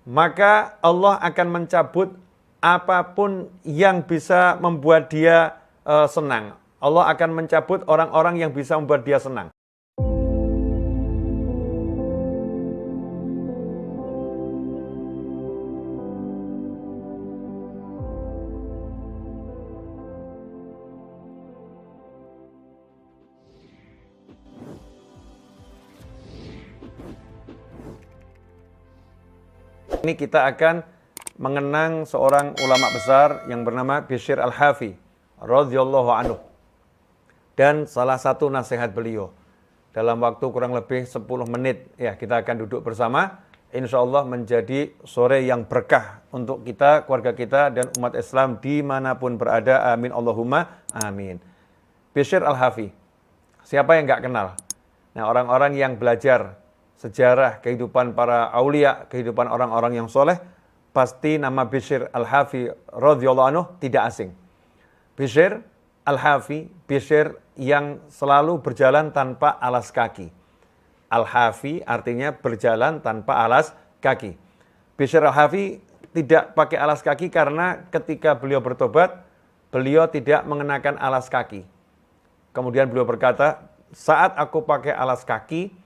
maka Allah akan mencabut apapun yang bisa membuat dia senang. Allah akan mencabut orang-orang yang bisa membuat dia senang. Ini kita akan mengenang seorang ulama besar yang bernama Bishr Al-Hafi radhiyallahu anhu. Dan salah satu nasihat beliau dalam waktu kurang lebih 10 menit ya, kita akan duduk bersama, insya Allah menjadi sore yang berkah untuk kita, keluarga kita, dan umat Islam dimanapun berada. Amin Allahumma amin. Bishr Al-Hafi, siapa yang nggak kenal? Nah, orang-orang yang belajar sejarah kehidupan para aulia, kehidupan orang-orang yang soleh, pasti nama Bishr Al-Hafi radhiyallahu anhu tidak asing. Bishr Al-Hafi, Bishr yang selalu berjalan tanpa alas kaki. Al-Hafi artinya berjalan tanpa alas kaki. Bishr Al-Hafi tidak pakai alas kaki karena ketika beliau bertobat, beliau tidak mengenakan alas kaki. Kemudian beliau berkata, saat aku pakai alas kaki,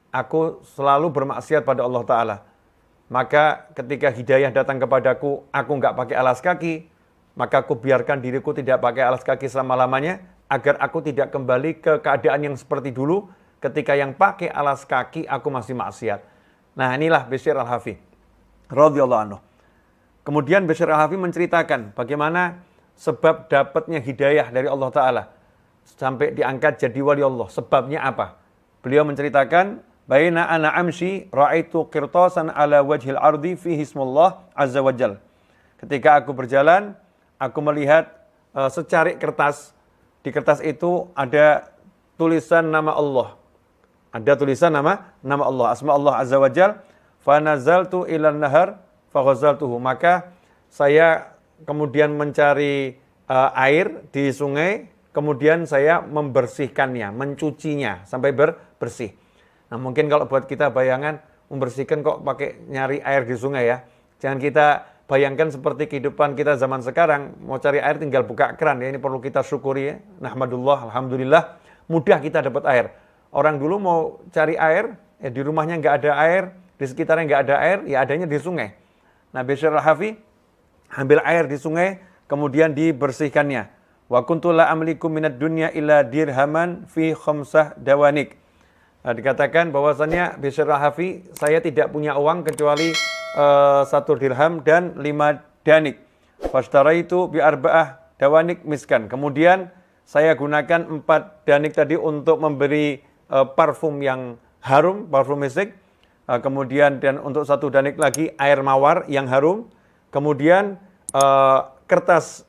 aku selalu bermaksiat pada Allah Ta'ala. Maka ketika hidayah datang kepadaku, aku nggak pakai alas kaki, maka aku biarkan diriku tidak pakai alas kaki selama-lamanya, agar aku tidak kembali ke keadaan yang seperti dulu, ketika yang pakai alas kaki, aku masih maksiat. Nah, inilah Bishr Al-Hafi radhiyallahu anhu. Kemudian Bishr Al-Hafi menceritakan bagaimana sebab dapatnya hidayah dari Allah Ta'ala, sampai diangkat jadi wali Allah. Sebabnya apa? Beliau menceritakan, baina ana amshi ra'aitu qirtasan ala wajhil ardi fihi ismullah azza wajal. Ketika aku berjalan, aku melihat secarik kertas. Di kertas itu ada tulisan nama Allah. Ada tulisan nama Allah, asma Allah azza wajal. Fa nazaltu ilan nahar fa ghazaltuhu. Maka saya kemudian mencari air di sungai, kemudian saya membersihkannya, mencucinya sampai bersih. Nah, mungkin kalau buat kita bayangan membersihkan kok pakai nyari air di sungai ya. Jangan kita bayangkan seperti kehidupan kita zaman sekarang, mau cari air tinggal buka keran ya. Ini perlu kita syukuri ya. Nahmadulillah, alhamdulillah, mudah kita dapat air. Orang dulu mau cari air, ya di rumahnya nggak ada air, di sekitarnya nggak ada air, ya adanya di sungai. Nah, Bishr Al-Hafi ambil air di sungai, kemudian dibersihkannya. Wa kuntu la amliku minad dunya illa dirhaman fi khamsah dawanik. Dikatakan bahwasannya Bishr Al-Hafi, saya tidak punya uang kecuali 1 dirham dan 5 danik. Fashtaraitu bi arba'ah dawanik miskan. Kemudian saya gunakan 4 danik tadi untuk memberi parfum yang harum, parfum misik. Kemudian dan untuk 1 danik lagi air mawar yang harum. Kemudian kertas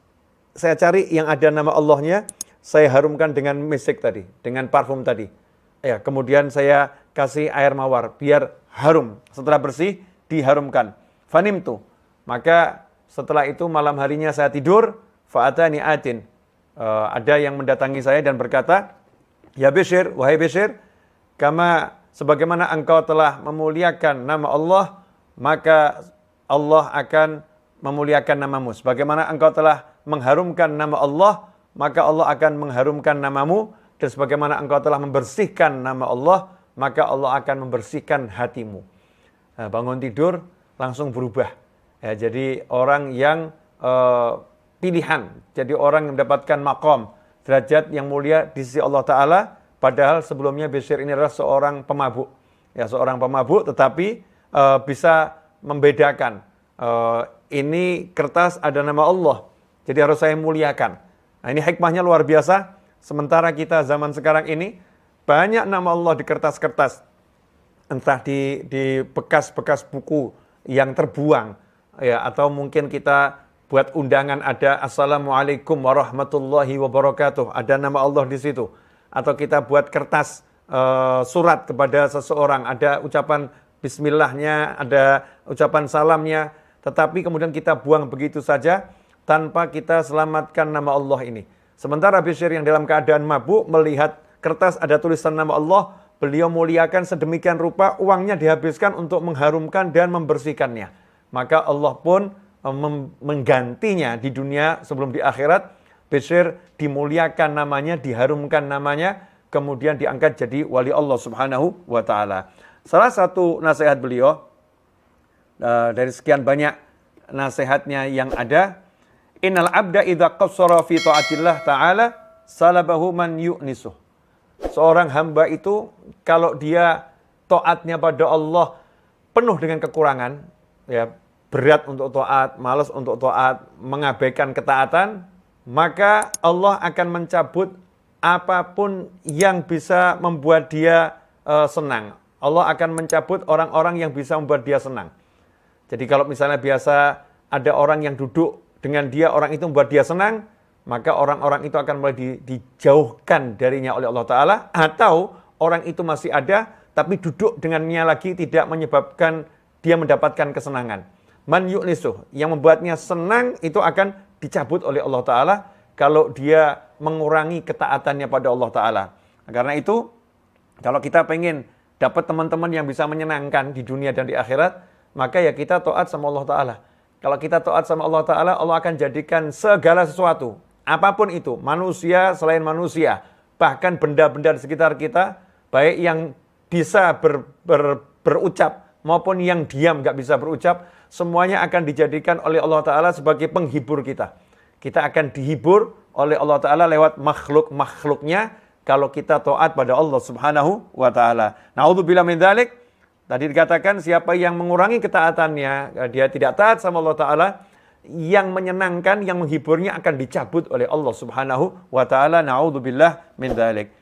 saya cari yang ada nama Allahnya, saya harumkan dengan misik tadi, dengan parfum tadi. Ya, kemudian saya kasih air mawar biar harum. Setelah bersih diharumkan. Fanimtu. Maka setelah itu malam harinya saya tidur, fa'atani atin. Ada yang mendatangi saya dan berkata, ya Bishr, wahai Bishr, kama sebagaimana engkau telah memuliakan nama Allah, maka Allah akan memuliakan namamu. Sebagaimana engkau telah mengharumkan nama Allah, maka Allah akan mengharumkan namamu. Dan sebagaimana engkau telah membersihkan nama Allah, maka Allah akan membersihkan hatimu. Nah, bangun tidur langsung berubah. Ya, jadi orang yang pilihan, jadi orang yang mendapatkan maqam, derajat yang mulia di sisi Allah Ta'ala. Padahal sebelumnya Bishr ini adalah seorang pemabuk. Ya, seorang pemabuk tetapi bisa membedakan. Ini kertas ada nama Allah, jadi harus saya muliakan. Nah, ini hikmahnya luar biasa. Sementara kita zaman sekarang ini banyak nama Allah di kertas-kertas, entah di bekas-bekas buku yang terbuang, ya, atau mungkin kita buat undangan ada Assalamualaikum warahmatullahi wabarakatuh, ada nama Allah di situ, atau kita buat kertas surat kepada seseorang, ada ucapan Bismillahnya, ada ucapan salamnya, tetapi kemudian kita buang begitu saja tanpa kita selamatkan nama Allah ini. Sementara Bishr yang dalam keadaan mabuk melihat kertas ada tulisan nama Allah, beliau muliakan sedemikian rupa, uangnya dihabiskan untuk mengharumkan dan membersihkannya. maka Allah pun menggantinya di dunia sebelum di akhirat. Bishr dimuliakan namanya, diharumkan namanya, kemudian diangkat jadi wali Allah Subhanahu wa taala. Salah satu nasihat beliau dari sekian banyak nasihatnya yang ada, innal abda idza qassara fi taatillah taala salabahu man yu'nisuh. Seorang hamba itu kalau dia taatnya pada Allah penuh dengan kekurangan, ya, berat untuk taat, malas untuk taat, mengabaikan ketaatan, maka Allah akan mencabut apapun yang bisa membuat dia senang. Allah akan mencabut orang-orang yang bisa membuat dia senang. Jadi kalau misalnya biasa ada orang yang duduk dengan dia, orang itu membuat dia senang, maka orang-orang itu akan mulai dijauhkan darinya oleh Allah Ta'ala. Atau orang itu masih ada, tapi duduk dengannya lagi tidak menyebabkan dia mendapatkan kesenangan. Man yu'nisuh, yang membuatnya senang itu akan dicabut oleh Allah Ta'ala kalau dia mengurangi ketaatannya pada Allah Ta'ala. Nah, karena itu, kalau kita pengen dapat teman-teman yang bisa menyenangkan di dunia dan di akhirat, maka ya kita taat sama Allah Ta'ala. Kalau kita taat sama Allah Ta'ala, Allah akan jadikan segala sesuatu, apapun itu, manusia selain manusia, bahkan benda-benda di sekitar kita, baik yang bisa berucap maupun yang diam gak bisa berucap, semuanya akan dijadikan oleh Allah Ta'ala sebagai penghibur kita. Kita akan dihibur oleh Allah Ta'ala lewat makhluk-makhluknya kalau kita taat pada Allah Subhanahu wa Ta'ala. Na'udzubillah min dzalik. Tadi dikatakan siapa yang mengurangi ketaatannya, dia tidak taat sama Allah Ta'ala, yang menyenangkan, yang menghiburnya akan dicabut oleh Allah Subhanahu wa Ta'ala. Na'udzubillah min dzalik.